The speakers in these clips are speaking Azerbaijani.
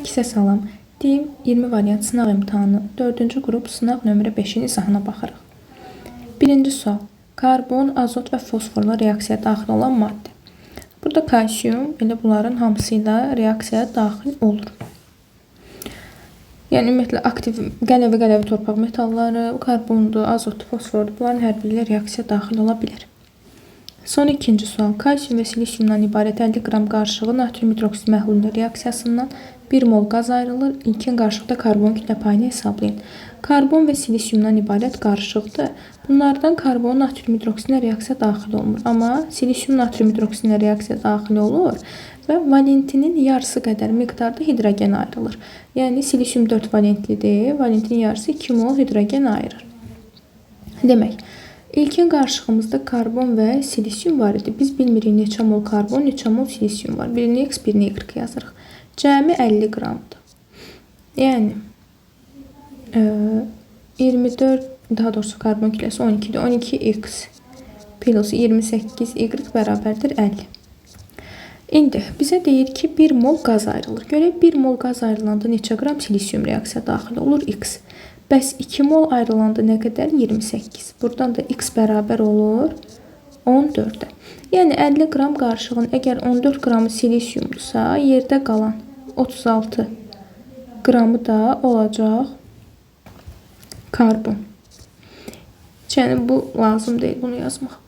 2-ə salam. Deyim 20 variant sınaq imtahanı 4-cü qrup sınaq nömrə 5-in izahına baxırıq. Birinci sual. Karbon, azot və fosforla reaksiyaya daxil olan maddə. Burada kalsiyum elə bunların hamısı ilə reaksiyaya daxil olur. Yəni ümumiyyətlə aktiv qələvi torpaq metalları, karbondur, azotdur, fosfordur. Bunların hər biri ilə reaksiyaya daxil ola bilər. Son ikinci sual. Kalsiyum və silisyumdan ibarət 50 qram qarışığı natrium hidroksid məhlulunda reaksiyasından 1 mol qaz ayrılır. İlkin qarışıqda karbon kütlə payını hesablayın. Karbon və silisyumdan ibarət qarışıqdır. Bunlardan karbon natrium hidroksidlə reaksiya daxil olmur. Amma silisyum natrium hidroksidlə reaksiya daxil olur və valentinin yarısı qədər miqdarda hidrogen ayrılır. Yəni silisyum 4 valentlidir. Valentinin yarısı 2 mol hidrogen ayırır. Demək, ilkin qarışığımızda karbon və silisyum var idi. Biz bilmirik neçə mol karbon, neçə mol silisyum var. Birini X, birini Y yazırıq. Cəmi 50 qramdır. Yəni 24, daha doğrusu karbon kütləsi 12-dir. 12X plus 28Y bərabərdir 50. İndi bizə deyir ki, 1 mol qaz ayrılır. Görək 1 mol qaz ayrılanda neçə qram silisyum reaksiya daxil olur? X. Bəs 2 mol ayrılanda nə qədər? 28. Buradan da X bərabər olur 14-ə. Yəni 50 qram qarışığın əgər 14 qramı silisyumdursa, yerdə qalan 36 qramı da olacaq karbon. Yəni bu lazım deyil bunu yazmaq.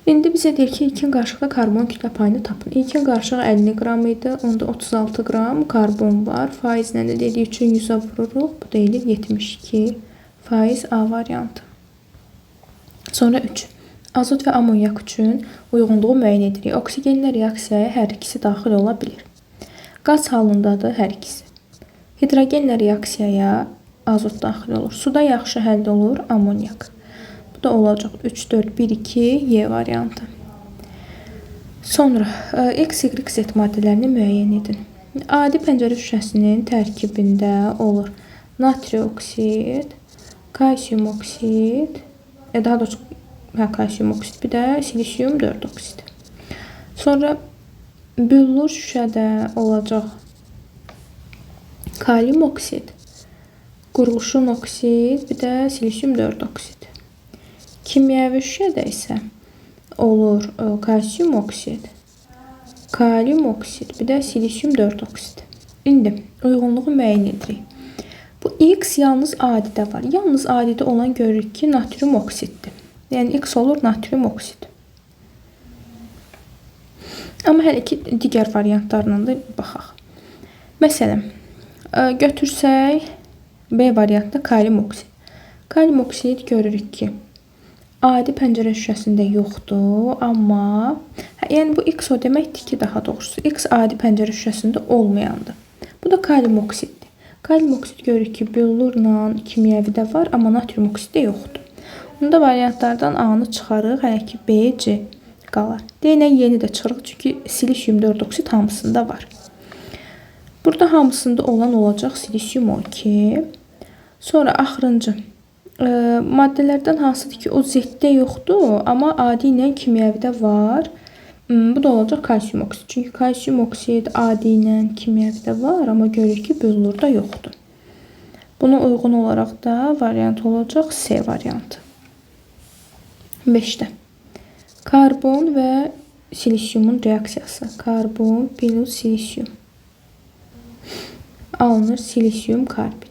İndi bizə deyir ki, ilkin qarışıqda karbon kütlə payını tapın. İlkin qarışıq 50 qram idi. Onda 36 qram karbon var. Faizlə də dediyi üçün 100-ə vururuq. Bu da eləyir 72 faiz A variantı. Sonra 3. Azot və amonyak üçün uyğunluğu müəyyən edirik. Oksigenlə reaksiyaya hər ikisi daxil ola bilir. Qaz halındadır hər ikisi. Hidrogenlə reaksiyaya azot daxil olur. Suda yaxşı həll olur amonyak. Bu da olacaq 3, 4, 1, 2, Y variantı. Sonra X, Y, Z maddələrini müəyyən edin. Adi pəncərə şüşəsinin tərkibində olur natrium oksid, kalsiyum oksid, daha doğrusu kalsiyum oksid, bir də silisyum 4 oksid. Sonra büllur şüşədə olacaq kalium oksid, qurğuşun oksid, bir də silisyum 4 oksid. Kimyəvi şüşədə isə olur kalsiyum oksid, kalium oksid, bir də silisyum 4 oksid. İndi uyğunluğu müəyyən edirik. Bu X yalnız adidə var. Yalnız adidə olan görürük ki, natrium oksiddir. Yəni X olur natrium oksid. Amma hələ ki digər variantlarla da baxaq. Məsələn, götürsək B variantda kalium oksid. Kalium oksid görürük ki, adi pəncərə şüşəsində yoxdur, amma yəni bu X o deməkdir ki, daha doğrusu X adi pəncərə şüşəsində olmayandır. Bu da kalium oksiddir. Kalium oksid görürük ki, büllurla kimyəvidə var, amma natrium oksiddə yoxdur. Bunda variantlardan A-nı çıxarıq, hələ ki B, C qalar. Deyilən yeni də çıxırıq, çünki silisyum 4 oksid hamısında var. Burada hamısında olan olacaq silisyum 12. Sonra axırıncı maddələrdən hansıdır ki, o Z-də yoxdur, amma adi ilə kimyəvidə var. Bu da olacaq kalsiyum oksid. Çünki kalsiyum oksid adi ilə kimyəvidə var, amma görür ki, büllurda yoxdur. Buna uyğun olaraq da variant olacaq C variantı. 5-də. Karbon və silisyumun reaksiyası. Karbon plus silisyum. Alınır silisyum karbid.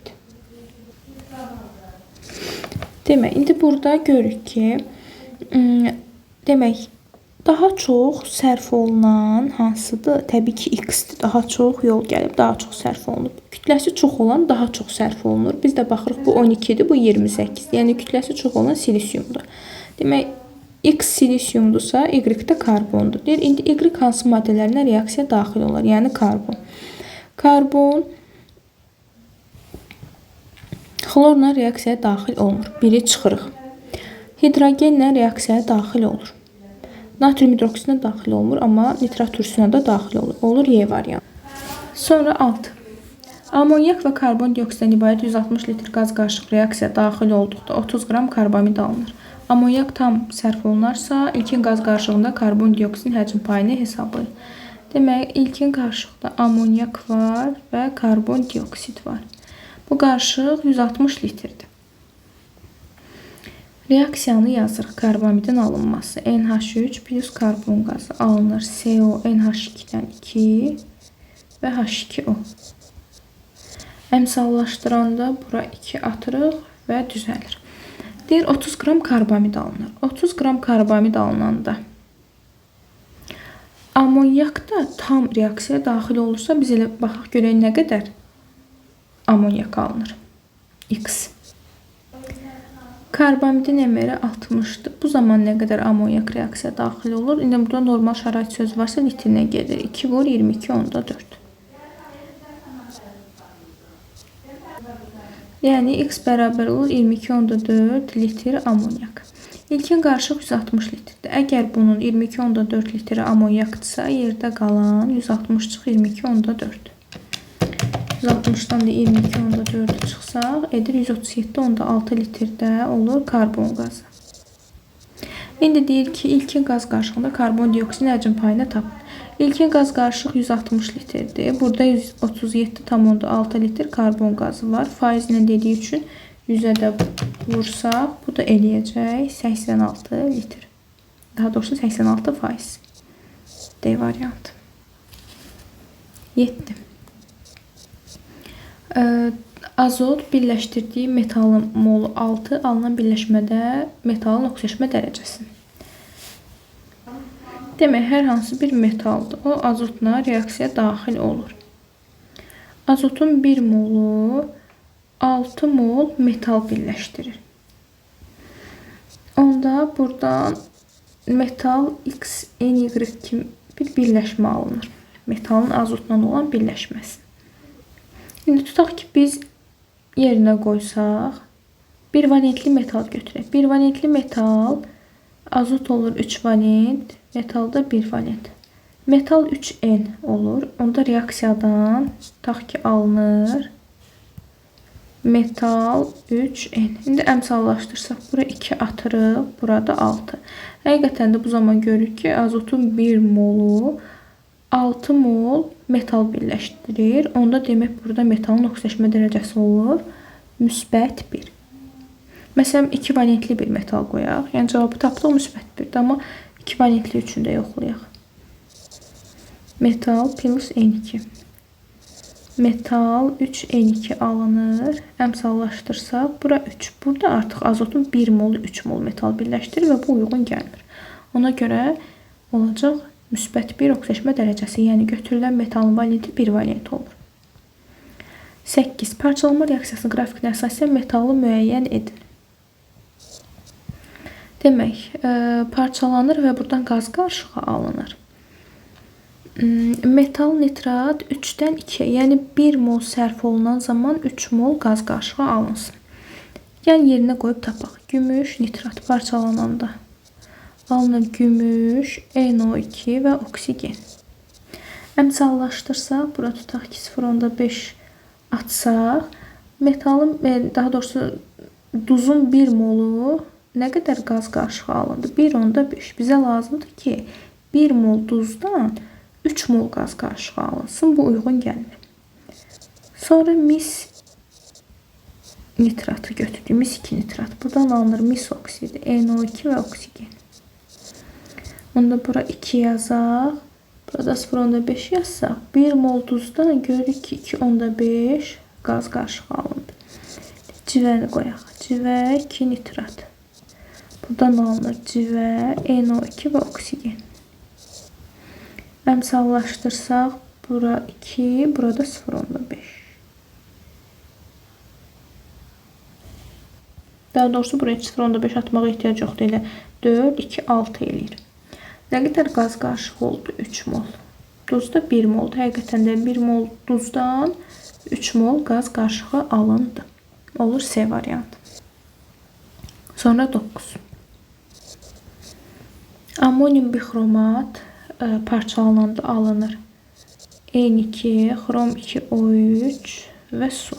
Demək, indi burada görürük ki, demək, daha çox sərf olunan hansıdır? Təbii ki, X-dir. Daha çox yol gəlib, daha çox sərf olunub. Kütləsi çox olan daha çox sərf olunur. Biz də baxırıq, bu 12-dir, bu 28. Yəni, kütləsi çox olan silisyumdur. Demək, X silisyumdursa, Y də karbondur. Deyir, indi Y hansı maddələrinə reaksiya daxil olar? Yəni, karbon. Karbon xlorla reaksiyaya daxil olmur. Biri çıxırıq. Hidrogenlə reaksiyaya daxil olur. Natrium hidroksidinə daxil olmur, amma nitrat turşusuna da daxil olur. Olur Y variantı. Sonra 6. Amonyak və karbon dioksiddən ibarət 160 litr qaz qarışıq reaksiya daxil olduqda 30 qram karbamid alınır. Amonyak tam sərf olunarsa, ilkin qaz qarışığında karbon dioksidin həcm payını hesablayın. Demək, ilkin qarışıqda amonyak var və karbondioksid var. Bu qarışıq 160 litrdir. Reaksiyanı yazırıq. Karbamidin alınması NH3 plus karbon qazı alınır. CO NH2-dən 2 və H2O. Əmsallaşdıranda bura 2 atırıq və düzəlir. Deyir 30 qram karbamid alınır. 30 qram karbamid alınanda amonyak da tam reaksiyaya daxil olursa biz elə baxaq görək nə qədər amonyak alınır. X. Karbamidin əməri 60-dır. Bu zaman nə qədər amonyak reaksiyaya daxil olur? İndi burada normal şərait söz varsa litrinə gedir. 2 vur 22,4. Yəni x bərabər olur 22,4 litr amonyak. İlkin qarışıq 160 litrdir. Əgər bunun 22,4 litri amonyakdırsa, yerdə qalan 160 çıx 22,4. 160-dan da 22,4 çıxsaq, edir 137,6 litrdə olur karbon qazı. İndi deyir ki, ilkin qaz qarışığında karbondioksidin həcm payını tapın. İlkin qaz qarışıq 160 litrdir. Burada 137,6 litr karbon qazı var. Faizlə dediyi üçün 100-ə də vursaq, bu da eləyəcək 86 litr. Daha doğrusu 86%. D variantı. 7. Azot birləşdirdiyi metalın molu 6 alınan birləşmədə metalın oksidaşma dərəcəsi. Demək, hər hansı bir metaldır. O azotla reaksiyaya daxil olur. Azotun 1 molu 6 mol metal birləşdirir. Onda buradan metal X, Y kimi bir birləşmə alınır. Metalın azotla olan birləşməsi. İndi tutaq ki, biz yerinə qoysaq, bir valentli metal götürək. Bir valentli metal, azot olur 3 valent, metalda 1 valent. Metal 3N olur. Onda reaksiyadan tutaq ki, alınır. Metal 3N. İndi əmsallaşdırsaq, bura 2 atırıq, burada 6. Həqiqətən də bu zaman görürük ki, azotun 1 molu 6 mol metal birləşdirir. Onda demək, burada metalın oksidaşma dərəcəsi olur müsbət 1. Məsələn, 2 valentli bir metal qoyaq. Yəni, cavabı tapdıq müsbət 1. Amma 2 valentli üçün də yoxlayaq. Metal plus N2. Metal 3N2 alınır. Əmsallaşdırsaq, bura 3. Burada artıq azotun 1 molu 3 mol metal birləşdirir və bu uyğun gəlmir. Ona görə olacaq müsbət 1 oksidaşma dərəcəsi, yəni götürülən metalın valenti 1 valent olur. 8. Parçalanma reaksiyasının qrafikinə əsasən metalı müəyyən edin. Demək, parçalanır və buradan qaz qarışığı alınır. Metal nitrat 3-dən 2, yəni 1 mol sərf olunan zaman 3 mol qaz qarışığı alınsın. Yəni yerinə qoyub tapaq. Gümüş nitrat parçalananda alınır gümüş, NO2 və oksigen. Əmsallaşdırsaq, bura tutaq ki, 0,5 atsaq, metalın, daha doğrusu duzun 1 molu nə qədər qaz qarışığı alındı? 1,5. Bizə lazımdır ki, 1 mol duzdan 3 mol qaz qarışığı alınsın. Bu uyğun gəlmir. Sonra mis nitratı götürdük. Mis 2 nitrat. Buradan alınır mis oksidi, NO2 və oksigen. Onda bura 2 yazaq. Burada 0,5 yazsaq. 1 mol duzdan görürük ki 2,5 qaz qarışığı alındı. Civəni qoyaq. Civə 2 nitrat. Buradan alınır civə, NO2 və oksigen. Əmsallaşdırsaq, bura 2, burada 0,5. Daha doğrusu buraya 0,5 atmağa ehtiyac yoxdur. Elə 4, 2, 6 eləyir. Nə qədər qaz qarışığı oldu? 3 mol. Duzda 1 moldur. Həqiqətən də 1 mol duzdan 3 mol qaz qarışığı alındı. Olur C variantı. Sonra 9. Amonium bixromat parçalananda alınır. N2, xrom 2O3 və su.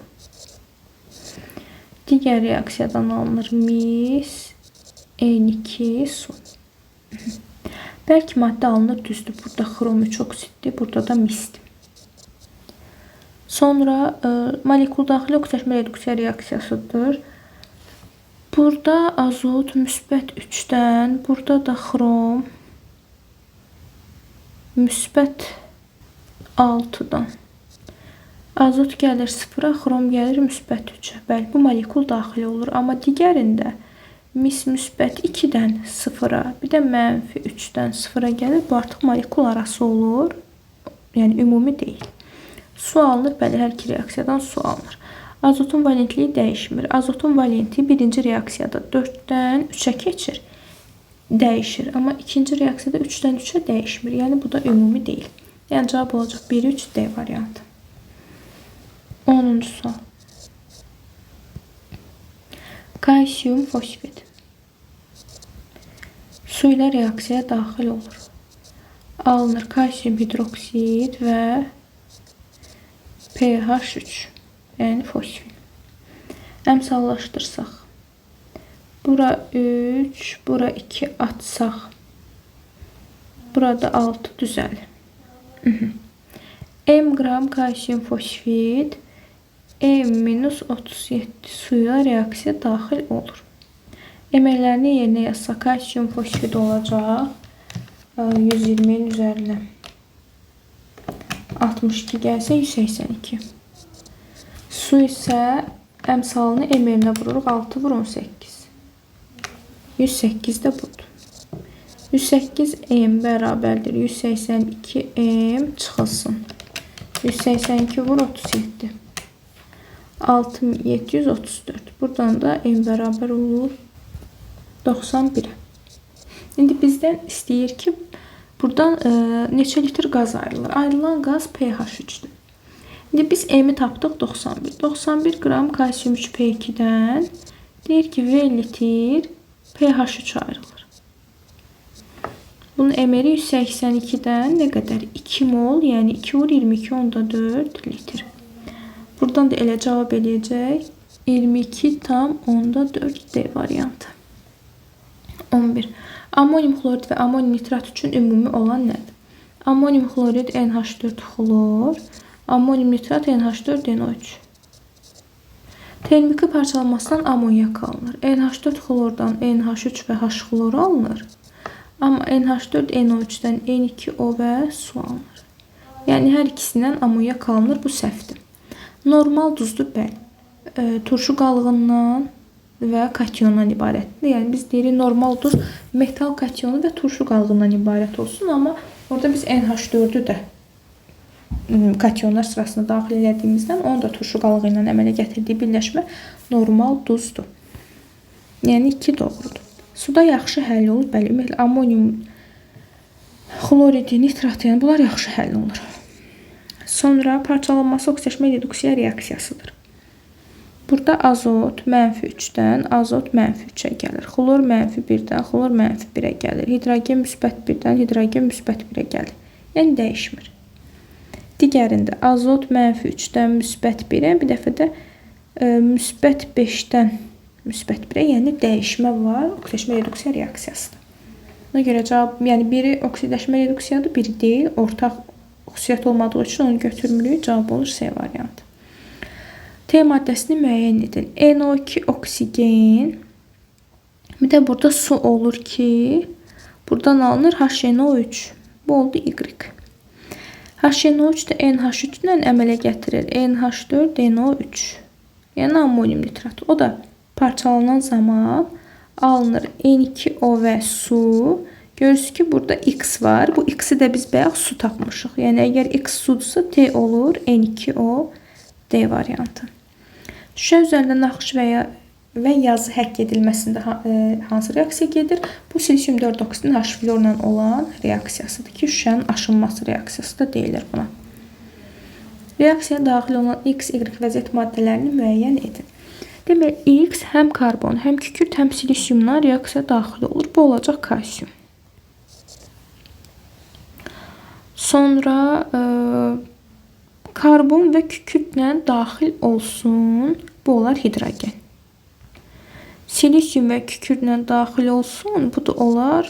Digər reaksiyadan alınır mis, N2, su. Bərk maddə alınır, düzdür. Burada xrom 3 oksiddir, burada da misdir. Sonra molekul daxili oksidaşma reduksiya reaksiyasıdır. Burada azot müsbət 3-dən, burada da xrom müsbət 6-dan. Azot gəlir 0-a, xrom gəlir müsbət 3-ə. Bəli, bu molekul daxili olur. Amma digərində mis müsbət 2-dən 0-a, bir də mənfi 3-dən 0-a gəlir. Bu artıq molekul arası olur. Yəni ümumi deyil. Su alınır, bəli, hər iki reaksiyadan su alınır. Azotun valentliyi dəyişmir. Azotun valenti birinci reaksiyada 4-dən 3-ə keçir. Dəyişir. Amma ikinci reaksiyada 3-dən 3-ə dəyişmir. Yəni bu da ümumi deyil. Yəni cavab olacaq 1-3 D variantı. 10-cu sual. Kalsiyum fosfit. Su ilə reaksiyaya daxil olur. Alınır kalsiyum hidroksid və pH3, yəni fosfin. Əmsallaşdırsaq. Bura 3, bura 2 atsaq. Burada 6 düzəlir. M qram kalsiyum fosfit M-37 suya reaksiya daxil olur. Əməllərini yerinə yazsaq, kalsiyum fosfid olacaq 120-nin üzərinə 62 gəlsə 182. Su isə əmsalını M-ə vururuq, 6 vur 18. 108 də budur. 108 M bərabərdir 182 M çıxılsın. 182 vur 37. 6734. Buradan da M bərabər olur 91'ə. İndi bizdən istəyir ki, buradan neçə litr qaz ayrılır? Ayrılan qaz pH3'dür. İndi biz M-i tapdıq 91. 91 qram kalsiyum 3P2'dən deyir ki, V litr pH3 ayrılır. Bunun M-i 182'dən nə qədər? 2 mol, yəni 2 vur 22 onda 4 litr. Buradan da elə cavab eləyəcək 22 tam onda 4 D variantı. 11. Ammonium xlorid və ammonium nitrat üçün ümumi olan nədir? Ammonium xlorid NH4 xlor, ammonium nitrat NH4 NO3. Termiki parçalanmasından amonyak alınır. NH4 xlordan NH3 və H xlor alınır. Amma NH4 NO3-dən N2O və su alınır. Yəni hər ikisindən amonyak alınır, bu səhvdir. Normal duzdur, bəli. Turşu qalığından və kationdan ibarətdir. Yəni biz deyirik normal duz metal kationu və turşu qalığından ibarət olsun, amma orada biz NH4-ü də kationlar sırasına daxil elədiyimizdən onu da turşu qalığı ilə əmələ gətirdiyi birləşmə normal duzdur. Yəni 2 doğrudur. Suda yaxşı həll olur, bəli. Ümumiyyətlə ammonium xloridi, nitrat, yəni bunlar yaxşı həll olur. Sonra parçalanması oksidaşma reduksiya reaksiyasıdır. Burada azot mənfi 3-dən azot mənfi 3-ə gəlir. Xlor mənfi 1-dən xlor mənfi 1-ə gəlir. Hidrogen müsbət 1-dən hidrogen müsbət 1-ə gəlir. Yəni dəyişmir. Digərində azot mənfi 3-dən müsbət 1-ə, bir dəfə də müsbət 5-dən müsbət 1-ə, yəni dəyişmə var. Oksidaşma reduksiya reaksiyasıdır. Buna görə cavab, yəni biri oksidaşma reduksiyadır, biri deyil. Ortaq xüsusiyyət olmadığı üçün onu götürmürük. Cavab olur C variantı. T maddəsini müəyyən edin. NO2 oksigen. Bir də burada su olur ki, buradan alınır HNO3. Bu oldu Y. HNO3 də NH3 ilə əmələ gətirir. NH4NO3. Yəni ammonium nitrat. O da parçalanan zaman alınır N2O və su. Görürsünüz ki, burada X var. Bu X'i də biz bayaq su tapmışıq. Yəni əgər X sudursa T olur N2O D variantı. Şüşə üzərində naxış və yazı həkk edilməsində hansı reaksiya gedir? Bu silisium 4 oksidin H florla olan reaksiyasıdır ki, şüşənin aşınması reaksiyası da deyilir buna. Reaksiyaya daxil olan X, Y və Z maddələrini müəyyən edin. Deməli, X həm karbon, həm kükürt, həm silisiumla reaksiyaya daxil olur. Bu olacaq kalsiyum. Sonra karbon və kükürtlə daxil olsun. Bu olar hidrogen. Silisium və kükürtlə daxil olsun. Bu da olar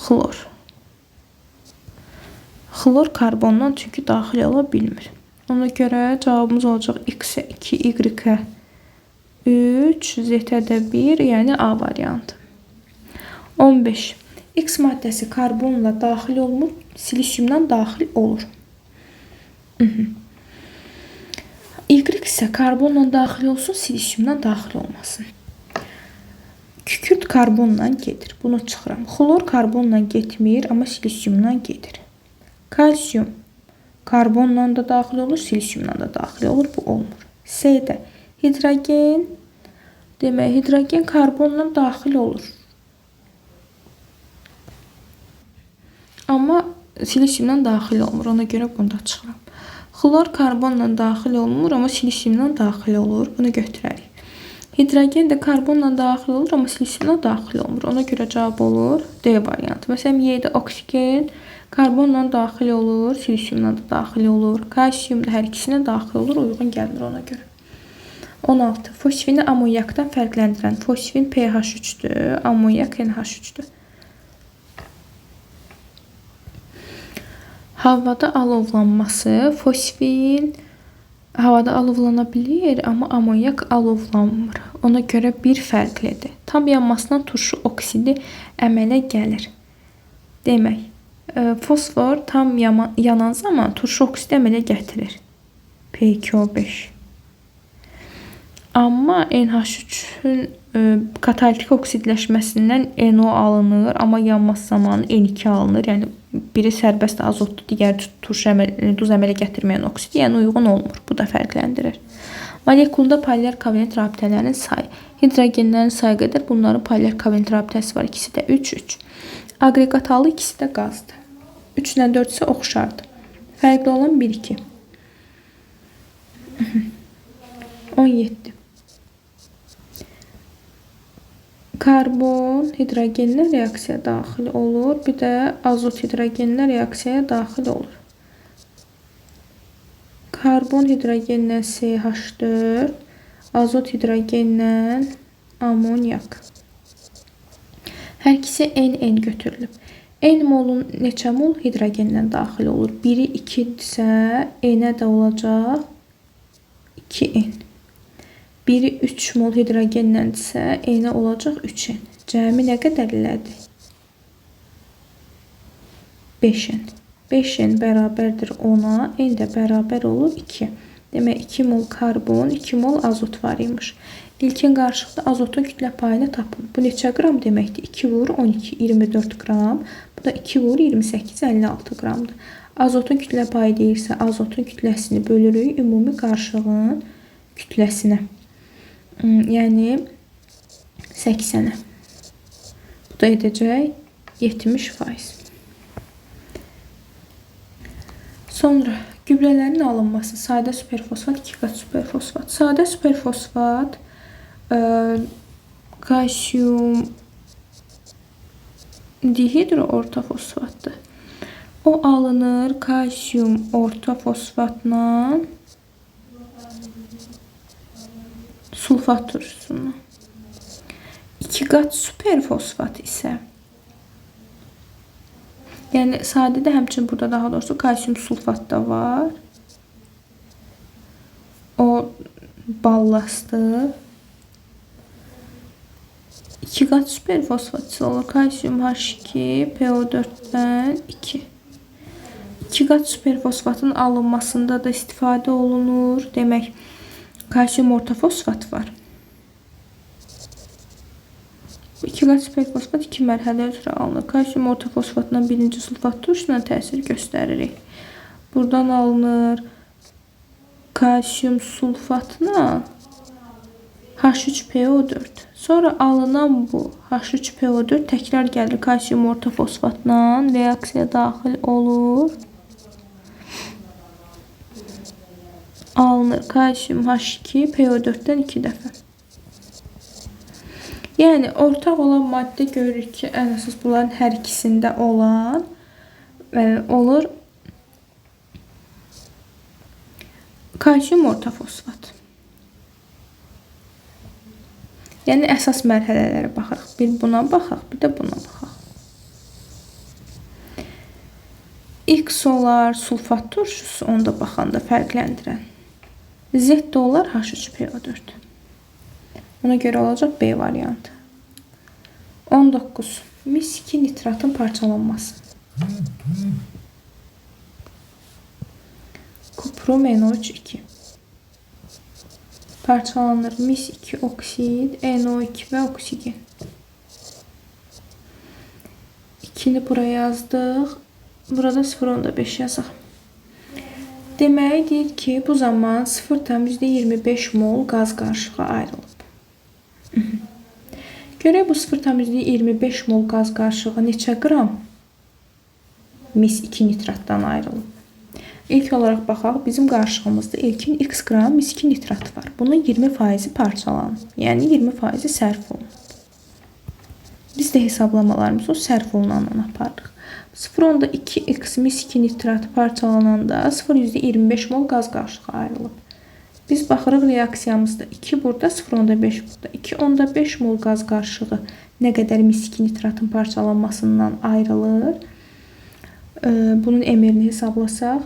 xlor. Xlor karbondan çünki daxil ola bilmir. Ona görə cavabımız olacaq X-ə 2, Y-ə 3, Z-ə də 1, yəni A variantı. 15. X maddəsi karbonla daxil olmur, silisyumdan daxil olur. Y isə karbonla daxil olsun, silisyumdan daxil olmasın. Kükürt karbonla gedir. Bunu çıxıram. Xlor karbonla getmir, amma silisyumdan gedir. Kalsiyum karbonla da daxil olur, silisyumla da daxil olur. Bu olmur. C-də hidrogen. Demək, hidrogen karbonla daxil olur. Amma silisyumdan daxil olmur. Ona görə bunu da çıxıram. Xlor karbonla daxil olmur, amma silisyumdan daxil olur. Bunu götürərik. Hidrogen də karbonla daxil olur, amma silisyumdan daxil olmur. Ona görə cavab olur D variantı. Məsələn, Y-də oksigen karbonla daxil olur, silisyumla da daxil olur. Kalsiyum da hər ikisinə daxil olur, uyğun gəlmir ona görə. 16. Fosfini amonyakdan fərqləndirən. Fosfin pH3-dür, amonyak NH3-dür. Havada alovlanması. Fosfin havada alovlana bilir, amma amonyak alovlanmır. Ona görə bir fərqlidir. Tam yanmasından turşu oksidi əmələ gəlir. Demək, fosfor tam yanan zaman turşu oksidi əmələ gətirir. P2O5. Amma NH3-ün katalitik oksidləşməsindən NO alınır, amma yanması zamanı N2 alınır. Yəni biri sərbəst azotdur, digəri duz əmələ gətirməyən oksid, yəni uyğun olmur. Bu da fərqləndirir. Molekulunda polymer kovalent rabitələrin sayı. Hidrogenlərin sayı qədər bunların polymer kovalent rabitəsi var. İkisi də 3-3. Aqreqat halı ikisi də qazdır. 3 ilə 4 isə oxşardır. Fərqli olan 1-2. 17. Karbon hidrogenlə reaksiyaya daxil olur. Bir də azot hidrogenlə reaksiyaya daxil olur. Karbon hidrogenlə CH4, azot hidrogenlə amonyak. Hər ikisi N götürülüb. N molun neçə mol hidrogenlə daxil olur? Biri 2-dirsə, N-ə də olacaq 2N. Biri 3 mol hidrogenləndirsə, N-ə olacaq 3N. Cəmi nə qədər elədi? 5N. 5N bərabərdir 10-a, N də bərabər olur 2. Demək, 2 mol karbon, 2 mol azot var imiş. İlkin qarşılıqda azotun kütlə payını tapın. Bu neçə qram deməkdir? 2 vur 12, 24 qram. Bu da 2 vur 28, 56 qramdır. Azotun kütlə payı deyirsə, azotun kütləsini bölürük ümumi qarşılığın kütləsinə. Yəni 80-ə. Bu da edəcək 70%. Sonra gübrələrin alınması. Sadə superfosfat, 2 qat superfosfat. Sadə superfosfat kalsiyum dihidro orta fosfatdır. O alınır kalsiyum orta fosfatla sulfat turşusuna. 2 qat superfosfat isə, yəni sadədə həmçinin burada daha doğrusu kalsiyum sulfat da var. O ballastdır. 2 qat superfosfat olur. Kalsiyum H2, PO4-dən 2. 2 qat superfosfatın alınmasında da istifadə olunur. Demək, kalsiyum orta fosfat var. 2 qat superfosfat 2 mərhələ üzrə alınır. Kalsiyum orta fosfatla birinci sulfat turşusuna təsir göstəririk. Buradan alınır kalsiyum sulfatla H3PO4. Sonra alınan bu H3PO4 təkrar gəlir kalsiyum orta fosfatla reaksiyaya daxil olur. Alınır kalsiyum H2 PO4-dən 2 dəfə. Yəni ortaq olan maddə görürük ki, ən əsas bunların hər ikisində olan olur kalsiyum orta fosfat. Yəni əsas mərhələlərə baxaq. Bir buna baxaq, bir də buna baxaq. X olar sulfat turşusu, onda baxanda fərqləndirən. Z də olar H3PO4. Ona görə olacaq B variantı. 19. Mis 2 nitratın parçalanması. Kuprum NO3 parçalanır. Mis 2 oksid, NO2 və oksigen. 2'ni buraya yazdıq. Burada 0.5 yazaq. Deməli deyir ki, bu zaman 0,25 mol qaz qarışığı ayrılıb. Görək bu 0,25 mol qaz qarışığı neçə qram mis 2 nitratdan ayrılıb. İlk olaraq baxaq, bizim qarışığımızda ilkin x qram mis 2 nitrat var. Bunun 20% parçalanıb. Yəni 20% sərf olunub. Biz də hesablamalarımızı o sərf olunandan aparırıq. 0.2x mis 2 nitrat parçalananda 0,25 mol qaz qarışığı ayrılıb. Biz baxırıq reaksiyamızda 2 burada, 0.5 burada. 2.5 mol qaz qarışığı nə qədər mis 2 nitratın parçalanmasından ayrılır? Bunun emirini hesablasaq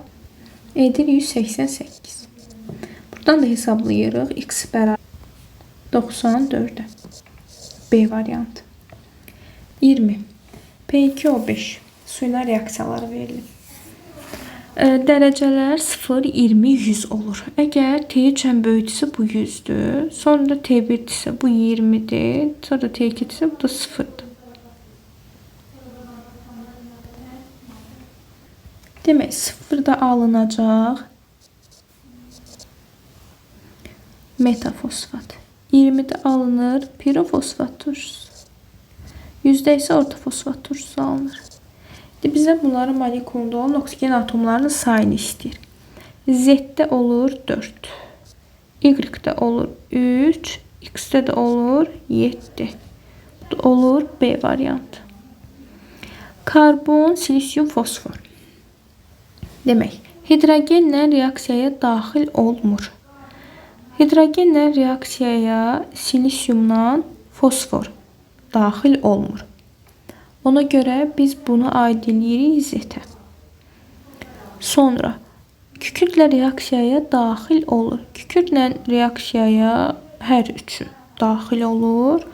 edir 188. Buradan da hesablayırıq. X bərabər 94'e. B variantı. 20. P2O5 suyla reaksiyaları verilib. Dərəcələr 0, 20, 100 olur. Əgər T3 böyütüsə bu 100'dür. Sonra T1'dirsə bu 20'dir. Sonra T2'dirsə bu da 0'dır. Demək 0'da alınacaq metafosfat. 20'de alınır pirofosfat turşusu. 100'də isə ortofosfat turşusu alınır. Bizə bunların molekulunda olan oksigen atomlarının sayını istəyir. Z'də olur 4. Y'də olur 3. X'də də olur 7. Bu da olur B variantı. Karbon, silisyum, fosfor. Demək, hidrogenlə reaksiyaya daxil olmur. Hidrogenlə reaksiyaya silisyumla fosfor daxil olmur. Ona görə biz bunu aid edirik Z-ə. Sonra kükürdlə reaksiyaya daxil olur. Kükürdlə reaksiyaya hər üçü daxil olur.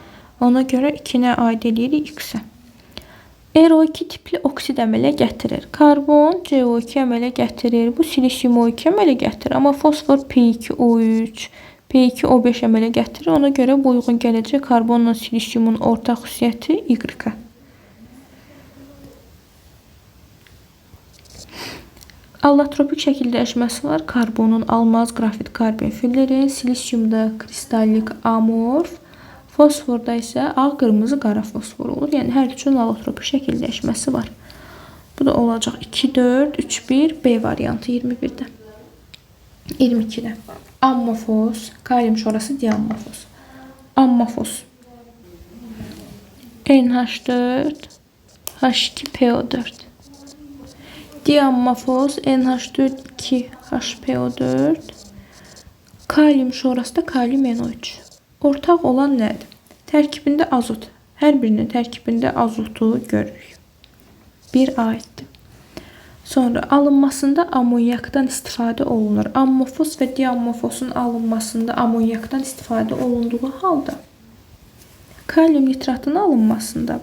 Ona görə 2-nə aid edirik X-ə. RO2 tipli oksid əmələ gətirir. Karbon CO2 əmələ gətirir. Bu silisyum O2 əmələ gətirir. Amma fosfor P2O3, P2O5 əmələ gətirir. Ona görə bu uyğun gələcək karbonla silisyumun ortaq xüsusiyyəti Y-ə. Allotropik şəkil dəyişməsi var. Karbonun almaz, qrafit, karbon, fillerin, silisyumda kristallik, amorf, fosforda isə ağ, qırmızı, qara fosfor olur. Yəni hər üçün allotropik şəkil dəyişməsi var. Bu da olacaq 2, 4, 3, 1, B variantı 21'də. 22'də. Ammofos, kalium şorası diammofos. Ammofos. NH4, H2PO4. Diammofos, NH4, 2, HPO4. Kalium şorası da kalium NO3. Ortaq olan nədir? Tərkibində azot. Hər birinin tərkibində azotu görürük. Bir aiddir. Sonra alınmasında amonyakdan istifadə olunur. Ammofos və diammofosun alınmasında amonyakdan istifadə olunduğu halda kalium nitratının alınmasında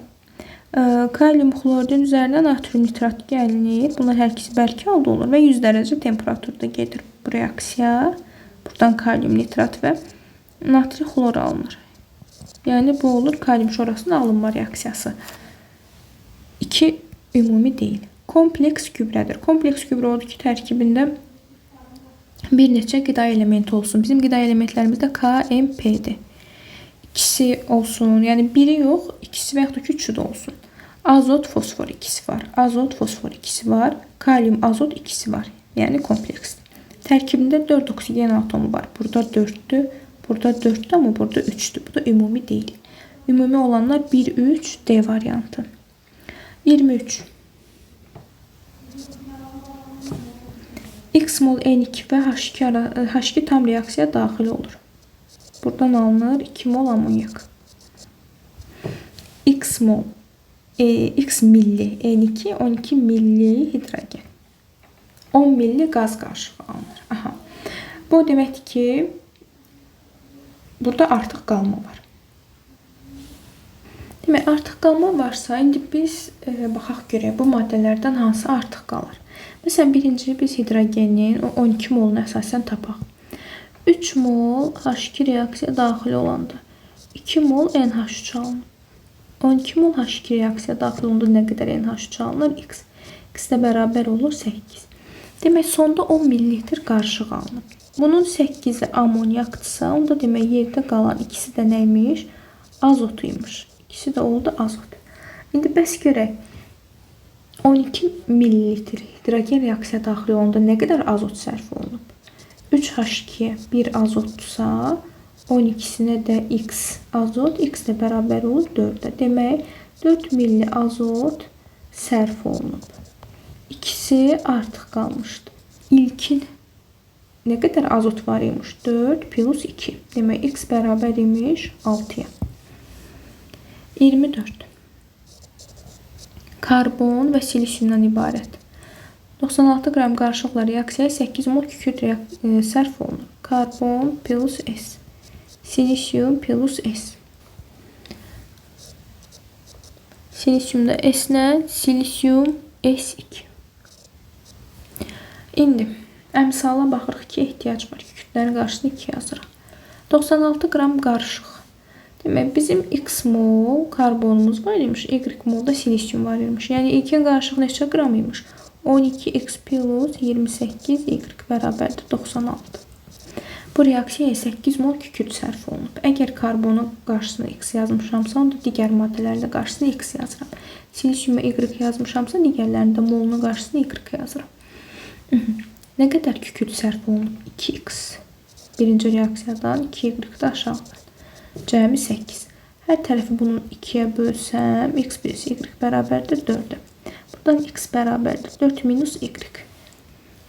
kalium xloridin üzərinə natrium nitrat gəlinir. Bunlar hər ikisi bərk halda olur və 100 dərəcə temperaturda gedir bu reaksiya. Buradan kalium nitrat və natri xlor alınır. Yəni bu olur kalium şorasının alınma reaksiyası. 2 ümumi deyil. Kompleks gübrədir. Kompleks gübrə odur ki, tərkibində bir neçə qida elementi olsun. Bizim qida elementlərimizdə K, M, P'dir. İkisi olsun, yəni biri yox, ikisi və yaxud da ki, üçü də olsun. Azot, fosfor ikisi var. Azot, fosfor ikisi var. Kalium, azot ikisi var. Yəni kompleksdir. Tərkibində 4 oksigen atomu var. Burada 4'dür. Burada 4'dür, amma burada 3'dür. Bu da ümumi deyil. Ümumi olanlar 1, 3, D variantı. 23. X mol N2 və H2 tam reaksiya daxil olur. Buradan alınır 2 mol amonyak. X milli N2, 12 milli hidrogen. 10 milli qaz qarışığı alınır. Aha. Bu deməkdir ki, burada artıq qalma var. Demək, artıq qalma varsa, indi biz baxaq görək bu maddələrdən hansı artıq qalır. Məsələn, birinci biz hidrogenin 12 molunu əsasən tapaq. 3 mol H2 reaksiya daxil olanda 2 mol NH3 alınır. 12 mol H2 reaksiya daxil olanda nə qədər NH3 alınır? X. X də bərabər olur 8. Demək, sonda 10 ml qarışıq alınır. Bunun 8-i amoniakdırsa, onda demək, yerdə qalan ikisi də nəymiş? Azotuymuş. İkisi də oldu azot. İndi bəs görək, 12 ml hidrogen reaksiya daxil olanda nə qədər azot sərf olunub? 3H2 1 azotdursa, 12-sinə də X azot, X də bərabər olur 4-ə. Demək, 4 milli azot sərf olunub. İkisi artıq qalmışdı. İlkin nə qədər azot var imiş? 4 plus 2. Demək, X bərabər imiş 6-ya. 24. Karbon və silisyumdan ibarət 96 qram qarışıqla reaksiyaya 8 mol kükürt sərf olunur. Karbon plus S. Silisyum plus S. Silisyumda S nə? Silisyum S2. İndi əmsala baxırıq ki, ehtiyac var. Kükürtlərin qarşısını 2 yazırıq. 96 qram qarışıq. Demək, bizim X mol karbonumuz var imiş, Y molda silisyum var imiş. Yəni, ilkin qarışıq neçə qram imiş? 12X plus 28Y bərabərdir 96. Bu reaksiyaya 8 mol kükürt sərf olunub. Əgər karbonun qarşısına X yazmışamsa, onda digər maddələrlə qarşısına X yazıram. Silisyuma Y yazmışamsa, digərlərində molunun qarşısına Y yazıram. Nə qədər kükürt sərf olunub? 2X. Birinci reaksiyadan 2Y aşağıdır. Cəmi 8. Hər tərəfi bunun 2-yə bölsəm, X plus Y bərabərdir 4-ə. Buradan X bərabərdir 4 minus Y.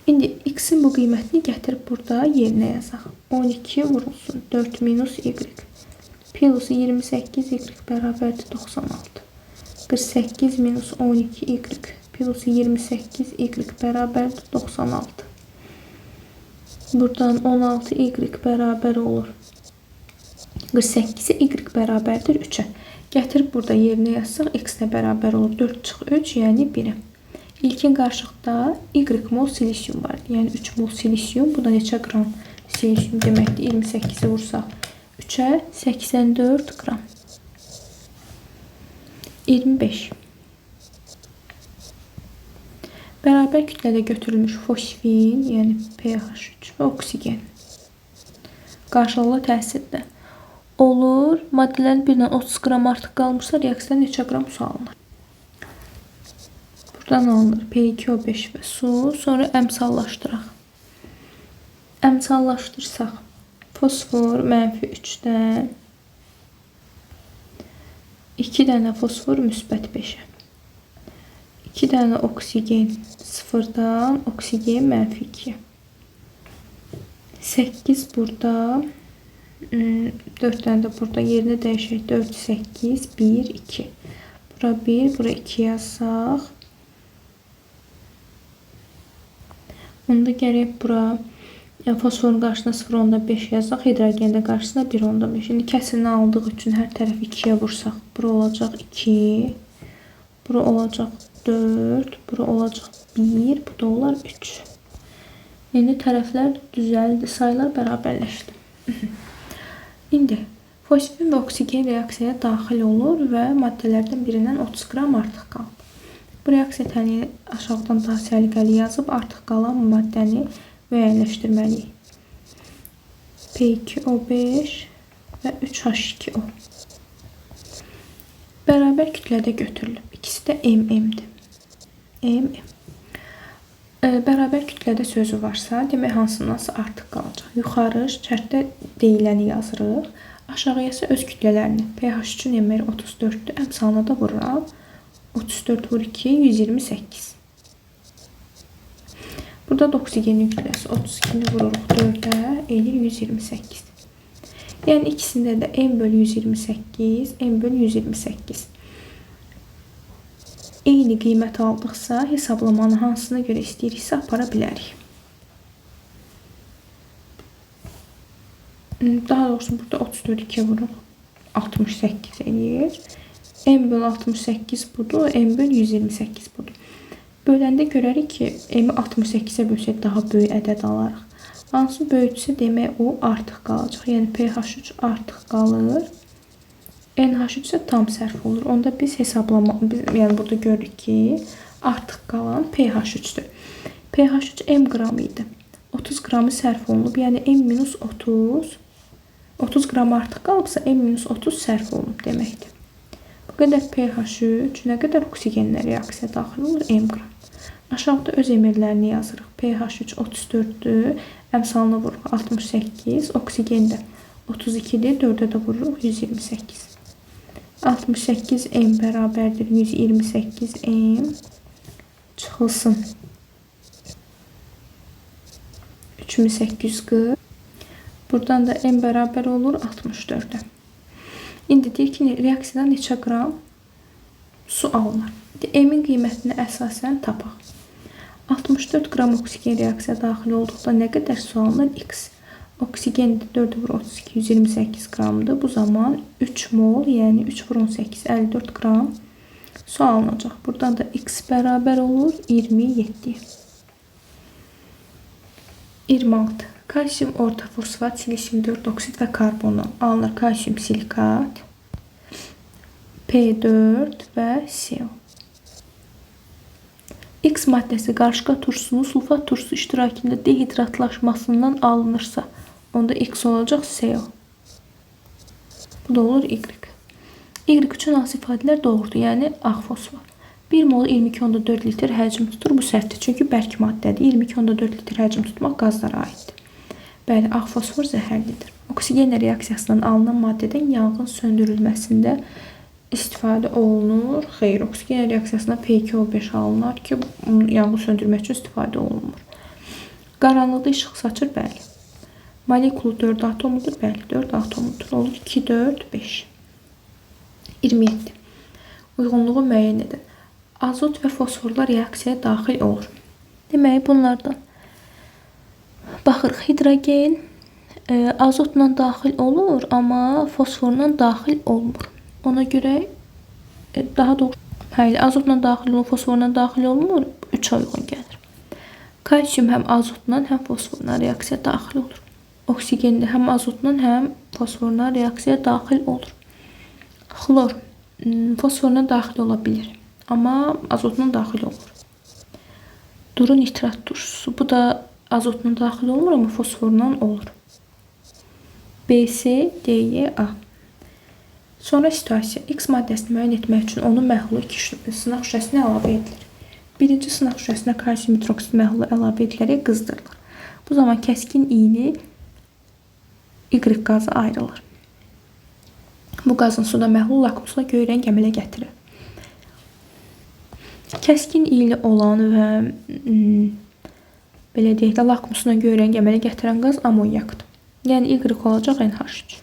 İndi X-in bu qiymətini gətirib burada yerinə yazaq. 12 vurulsun 4 minus Y. Plus 28 Y bərabərdir 96. 48 minus 12 Y plus 28 Y bərabərdir 96. Buradan 16 Y bərabər olur 48-i Y bərabərdir 3-ə. Gətirib burada yerinə yazsaq, X də bərabər olur 4 çıx 3, yəni 1-ə. İlkin qarışıqda Y mol silisyum var. Yəni 3 mol silisyum. Bu da neçə qram silisyum deməkdir? 28-i vursaq 3-ə 84 qram. 25. Bərabər kütlədə götürülmüş fosfin, yəni pH3 və oksigen qarşılıqlı təsirdə olur. Maddələrin birindən 30 qram artıq qalmışsa, reaksiyada neçə qram su alınır? Buradan alınır P2O5 və su. Sonra əmsallaşdıraq. Əmsallaşdırsaq, fosfor -3-dən 2 dənə fosfor müsbət 5-ə. 2 dənə oksigen 0-dan, oksigen -2-yə. 8 burada. 4 dənə də burada yerinə dəyişək. 4, 8, 1, 2. Bura 1, bura 2 yazsaq. Onda gərək bura fosforun qarşısına 0,5 yazsaq. Hidrogenin də qarşısına 1,5. İndi kəsirini aldıq üçün hər tərəf 2-yə vursaq. Bura olacaq 2. Bura olacaq 4. Bura olacaq 1. Bu da olar 3. İndi tərəflər düzəldi. Sayılar bərabərləşdi. İndi fosfin və oksigen reaksiyaya daxil olur və maddələrdən birindən 30 qram artıq qalıb. Bu reaksiya tənini aşağıdan daha səliqəli yazıb artıq qalan maddəni müəyyənləşdirməliyik. P2O5 və 3H2O. Bərabər kütlədə götürülüb. İkisi də MM-dir. MM. Bərabər kütlədə sözü varsa, demək hansındansa artıq qalacaq. Yuxarı şərtdə deyiləni yazırıq. Aşağıya isə öz kütlələrini. pH3-ün emeri 34-dür. Əmsalına da vururam. 34 vur 2, 128. Burada da oksigenin kütləsi 32-ni vururuq 4-ə, eləyir 128. Yəni ikisində də M bölü 128, M bölü 128. eyni qiymət aldıqsa, hesablamanı hansına görə istəyiriksə apara bilərik. Daha doğrusu burada 34 2 vurur. 68 eləyir. M bölü 68 budur. M bölü 128 budur. Böləndə görərik ki, M-i 68-ə bölsək daha böyük ədəd alarıq. Hansı böyüksə demək o artıq qalacaq. Yəni pH3 artıq qalır. NH3 isə tam sərf olur. Onda biz yəni burada görürük ki, artıq qalan pH3-dür. pH3 M qram idi. 30 qramı sərf olunub. Yəni M-30 30 qram artıq qalıbsa M-30 sərf olunub deməkdir. Bu qədər pH3 nə qədər oksigenlə reaksiya daxil olur? M qram. Aşağıda öz emirlərini yazırıq. pH3 34-dür. Əmsalını vururuq 68. Oksigen də 32-dir. 4-ə də vururuq 128. 68 M bərabərdir 128 M. Çıxılsın 3840. Buradan da M bərabər olur 64-ə. İndi deyir ki, reaksiyadan neçə qram su alınır? M-in qiymətini əsasən tapaq. 64 qram oksigen reaksiya daxil olduqda nə qədər su alınır? X. Oksigen 4 vur 32 128 qramdır. Bu zaman 3 mol, yəni 3 vur 18 54 qram su alınacaq. Buradan da X bərabər olur 27. 26. Kalsium orta fosfat, silisium 4 oksid və karbondan alınır. Kalsium silikat, P4 və CO. X maddəsi qarışqa turşusunun sulfat turşusu iştirakında dehidratlaşmasından alınırsa, onda X olacaq CO. Bu da olur Y. Y üçün hansı ifadələr doğrudur? Yəni ağ fosfor. 1 mol 22.4 litr həcm tutur. Bu səhvdir. Çünki bərk maddədir. 22.4 litr həcm tutmaq qazlara aiddir. Bəli, ağ fosfor zəhərlidir. Oksigenlə reaksiyasından alınan maddədən yanğın söndürülməsində istifadə olunur. Xeyr, oksigen reaksiyasına P2O5 alınır ki, yanğın söndürmək üçün istifadə olunmur. Qaranlıqda işıq saçır, bəli. Molekulu 4 atomludur, bəli, 4 atomludur. Olur 2, 4, 5. 27. Uyğunluğu müəyyən edin. Azot və fosforlar reaksiyaya daxil olur. Demək, bunlardan baxırıq. Hidrogen azotla daxil olur, amma fosforla daxil olmur. Ona görə daha doğrusu azotla daxil olur, fosforla daxil olmur. 3-ə uyğun gəlir. Kalsium həm azotla, həm fosforla reaksiyaya daxil olur. Oksigen də həm azotla, həm fosforla reaksiyaya daxil olur. Xlor fosforla daxil ola bilir, amma azotla daxil olmur. Duru nitrat turşusu. Bu da azotla daxil olmur, amma fosforla olur. BC, DYA. Sonra situasiya. X maddəsini müəyyən etmək üçün onun məhlulu 2 sınaq şüşəsinə əlavə edilir. Birinci sınaq şüşəsinə kalsium hidroksid məhlulu əlavə edilərək qızdırılır. Bu zaman kəskin iyili Y qazı ayrılır. Bu qazın suda məhlul lakmusla göy rəng əmələ gətirir. Kəskin iyili olan və belə deyək də lakmusla göy rəng əmələ gətirən qaz amonyakdır. Yəni Y olacaq NH3.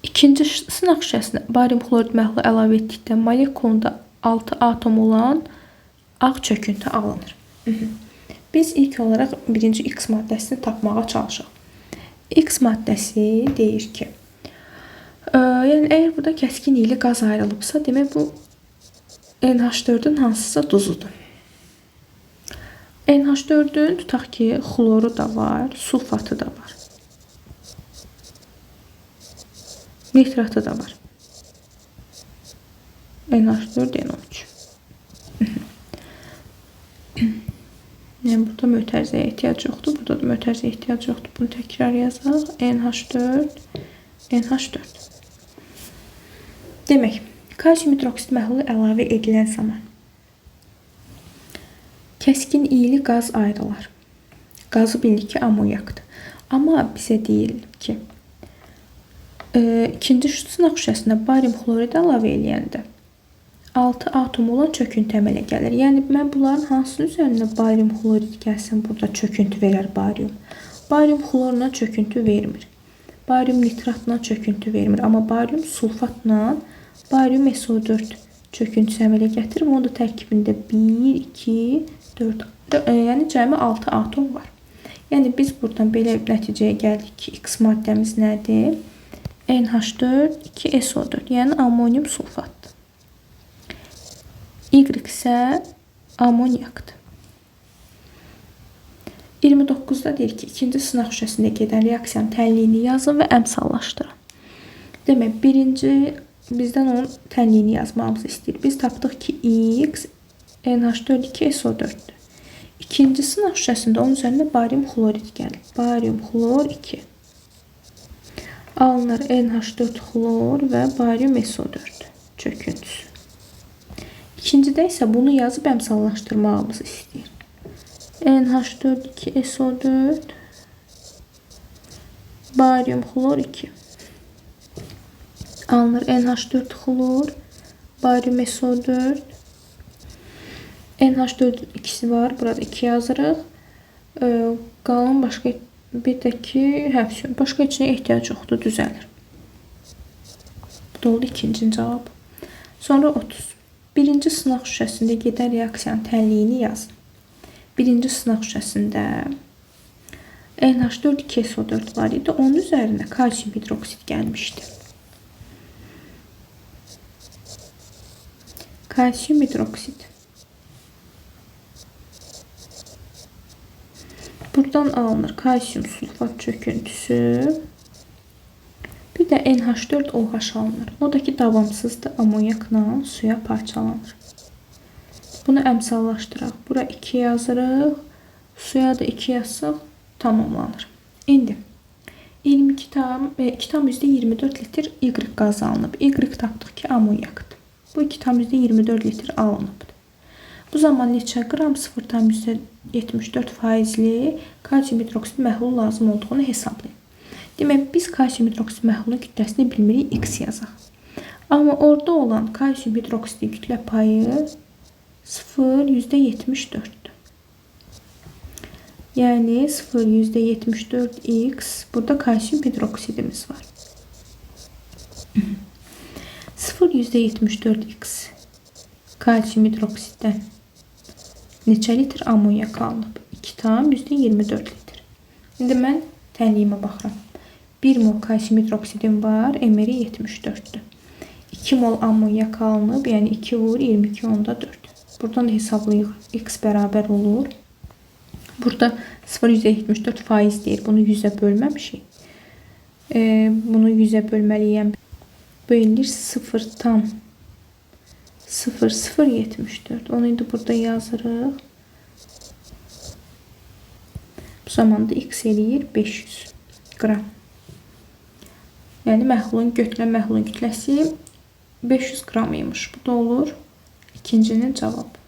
İkinci sınaq şüşəsinə barium xlorid məhlulu əlavə etdikdə molekulunda 6 atom olan ağ çöküntü alınır. Biz ilk olaraq birinci X maddəsini tapmağa çalışaq. X maddəsi deyir ki, yəni əgər burada kəskin iyili qaz ayrılıbsa, demək bu NH4-ün hansısa duzudur. NH4-ün tutaq ki, xloru da var, sulfatı da var. Nitratı da var. NH4NO3. Yəni burada mötərizəyə ehtiyac yoxdur. Burada da mötərizəyə ehtiyac yoxdur. Bunu təkrar yazaq. NH4, NH4. Demək, kalsium hidroksid məhlulu əlavə edilən zaman kəskin iyili qaz ayrılar. Qazı bildik ki, amonyakdır. Amma bizə deyilir ki, ikinci sınaq şüşəsinə barium xlorid əlavə eləyəndə 6 atom olan çöküntü əmələ gəlir. Yəni, mən bunların hansının üzərində barium xlorid gəlsin, burada çöküntü verər barium. Barium xlorla çöküntü vermir. Barium nitratla çöküntü vermir. Amma barium sulfatla barium SO4 çöküntüsü əmələ gətirib. Onun da tərkibində 1, 2, 4, yəni cəmi 6 atom var. Yəni biz buradan belə nəticəyə gəldik ki, X maddəmiz nədir? NH4, 2SO4, yəni amonium sulfatdır. Y isə amoniakdır. 29-da deyir ki, ikinci sınaq şüşəsində gedən reaksiyanın tənliyini yazın və əmsallaşdırın. Demək, birinci bizdən onun tənliyini yazmamızı istəyir. Biz tapdıq ki, X NH4 2SO4-dür. İkinci sınaq şüşəsində onun üzərində barium xlorid gəlir. Barium xlor 2. Alınır NH4 xlor və barium SO4 çöküntüsü. İkincidə isə bunu yazıb əmsallaşdırmağımızı istəyir. NH4 2SO4 barium xlor 2. Alınır NH4 xlor, barium SO4. NH4 ikisi var. Burada 2 yazırıq. Qalan başqa bir də ki, başqa içinə ehtiyac yoxdur, düzəlir. Bu da oldu ikinci cavab. Sonra 30. Birinci sınaq şüşəsində gedən reaksiyanın tənliyini yazın. Birinci sınaq şüşəsində NH4 2SO4 var idi. Onun üzərinə kalsium hidroksid gəlmişdi. Kalsium hidroksid. Buradan alınır kalsium sulfat çöküntüsü. Bir də NH4OH alınır. O da ki, davamsızdır. Amonyakla suya parçalanır. Bunu əmsallaşdıraq. Bura 2 yazırıq. Suya da 2 yazsaq tamamlanır. İndi 2,24 litr Y qazı alınıb. Y tapdıq ki, amonyakdır. Bu 2,24 litr alınıbdır. Bu zaman neçə qram 0,74 faizli kalsium hidroksid məhlul lazım olduğunu hesablayın. Demək, biz kalsium hidroksid məhlulun kütləsini bilmirik, X yazaq. Amma orada olan kalsium hidroksidi kütlə payı 0,74'dür. Yəni 0,74X, burada kalsium hidroksidimiz var. 0,74X kalsium hidroksiddən neçə litr amonyak alınıb? 2,24 litr. İndi mən tənliyimə baxıram. 1 mol kalsium hidroksidim var, emeri 74'dür. 2 mol amonyak alınıb, yəni 2 vur 22,4. Buradan da hesablayıq. X bərabər olur. Burada 0,74 faiz deyir. Bunu 100'ə bölməmişik. Bunu 100'ə bölməliyəm. Bölünür 0,0074. Onu indi burada yazırıq. Bu zamanda X eləyir 500 qram. Yəni məhlulun götürülən məhlulun kütləsi 500 qram imiş. Bu da olur ikincinin cavabı.